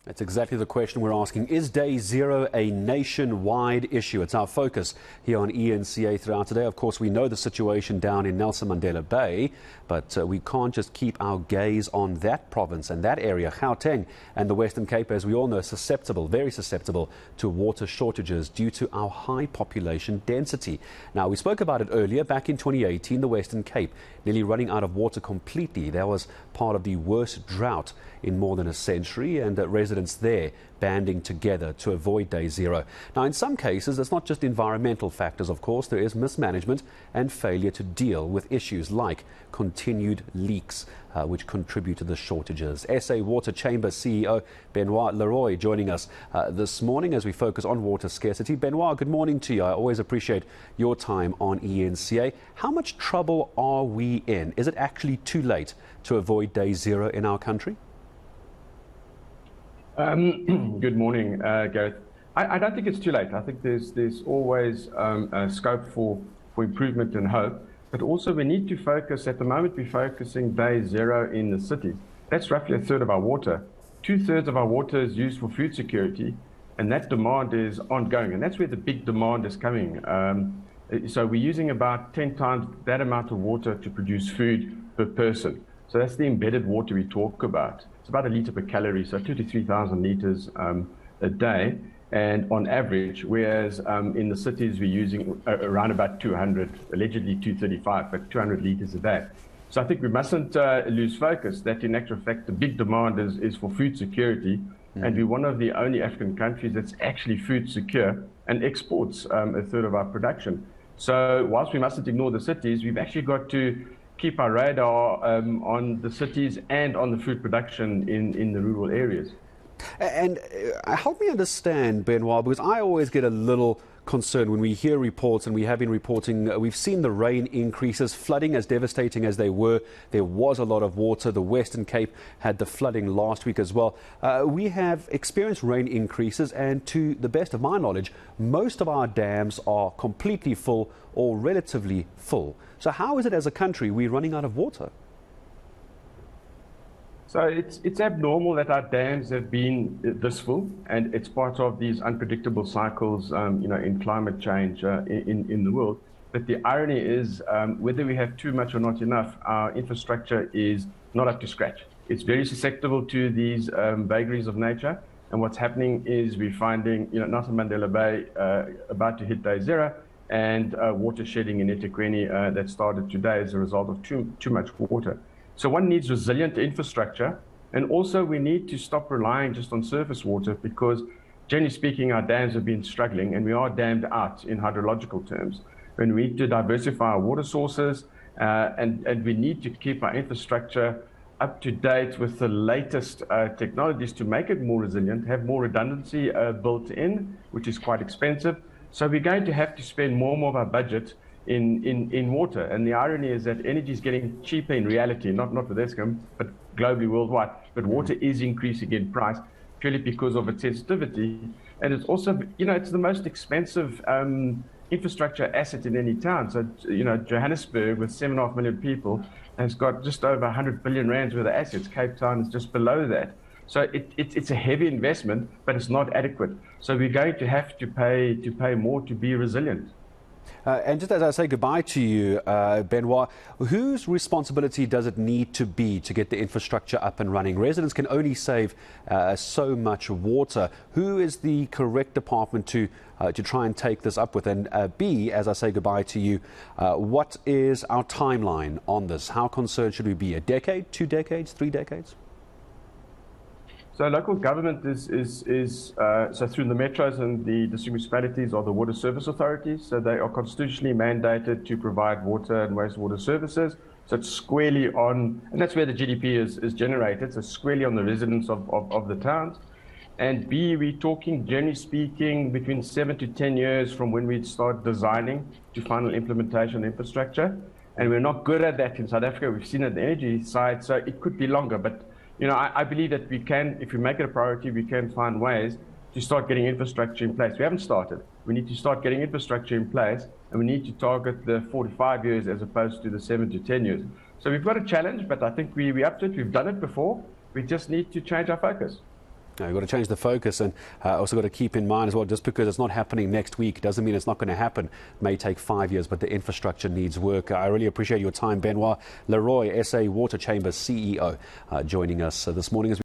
That's exactly the question we're asking. Is day zero a nationwide issue? It's our focus here on eNCA throughout today. Of course, we know the situation down in Nelson Mandela Bay, but we can't just keep our gaze on that province and that area. Gauteng and the Western Cape, as we all know, susceptible, very susceptible to water shortages due to our high population density. Now, we spoke about it earlier. Back in 2018, the Western Cape nearly running out of water completely. That was part of the worst drought in more than a century, and residents there banding together to avoid day zero. Now, in some cases, it's not just environmental factors, of course. There is mismanagement and failure to deal with issues like continued leaks, which contribute to the shortages. SA Water Chamber CEO Benoit Leroy joining us this morning as we focus on water scarcity. Benoit, good morning to you. I always appreciate your time on eNCA. How much trouble are we in? Is it actually too late to avoid day zero in our country? Good morning, Gareth. I don't think it's too late. I think there's always a scope for improvement and hope. But also we need to focus, at the moment we're focusing day zero in the cities. That's roughly a third of our water. 2/3 of our water is used for food security, and that demand is ongoing. And that's where the big demand is coming. So we're using about 10 times that amount of water to produce food per person. So that's the embedded water we talk about. It's about a litre per calorie, so 2,000 to 3,000 litres a day, and on average, whereas in the cities we're using around about 200, allegedly 235, but 200 litres a day. So I think we mustn't lose focus that in actual fact the big demand is for food security, and we're one of the only African countries that's actually food secure and exports a third of our production. So whilst we mustn't ignore the cities, we've actually got to keep our radar on the cities and on the food production in the rural areas. And help me understand, Benoit, because I always get a little concerned when we hear reports, and we have been reporting, we've seen the rain increases, flooding as devastating as they were. There was a lot of water. The Western Cape had the flooding last week as well. We have experienced rain increases, and to the best of my knowledge, most of our dams are completely full or relatively full. So how is it as a country we're running out of water? So it's abnormal that our dams have been this full, and it's part of these unpredictable cycles, in climate change in the world. But the irony is, whether we have too much or not enough, our infrastructure is not up to scratch. It's very susceptible to these vagaries of nature. And what's happening is we're finding, Nelson Mandela Bay about to hit day zero, and water shedding in eThekwini that started today as a result of too much water. So one needs resilient infrastructure, and also we need to stop relying just on surface water, because generally speaking our dams have been struggling and we are dammed out in hydrological terms. And we need to diversify our water sources, and we need to keep our infrastructure up to date with the latest technologies to make it more resilient, have more redundancy built in, which is quite expensive. So we're going to have to spend more and more of our budget in water. And the irony is that energy is getting cheaper in reality, not with Eskom, but globally, worldwide. But water is increasing in price purely because of its sensitivity. And it's also, it's the most expensive infrastructure asset in any town. So, Johannesburg, with 7.5 million people, has got just over 100 billion rands worth of assets. Cape Town is just below that. So it's a heavy investment, but it's not adequate. So we're going to have to pay more to be resilient. And just as I say goodbye to you, Benoit, whose responsibility does it need to be to get the infrastructure up and running? Residents can only save so much water. Who is the correct department to try and take this up with? And B, as I say goodbye to you, what is our timeline on this? How concerned should we be? A decade, 2 decades, 3 decades? So local government is so through the metros and the district municipalities are the water service authorities. So they are constitutionally mandated to provide water and wastewater services. So it's squarely on, and that's where the GDP is generated. So squarely on the residents of the towns. And B, we're talking, generally speaking, between 7 to 10 years from when we start designing to final implementation infrastructure. And we're not good at that in South Africa. We've seen it on the energy side, so it could be longer. But I believe that we can, if we make it a priority, we can find ways to start getting infrastructure in place. We haven't started. We need to start getting infrastructure in place, and we need to target the 4 to 5 years as opposed to the 7 to 10 years. So we've got a challenge, but I think we're up to it. We've done it before. We just need to change our focus. You've got to change the focus, and also got to keep in mind as well, just because it's not happening next week doesn't mean it's not going to happen. It may take 5 years, but the infrastructure needs work. I really appreciate your time, Benoit. Leroy, SA Water Chambers CEO, joining us this morning.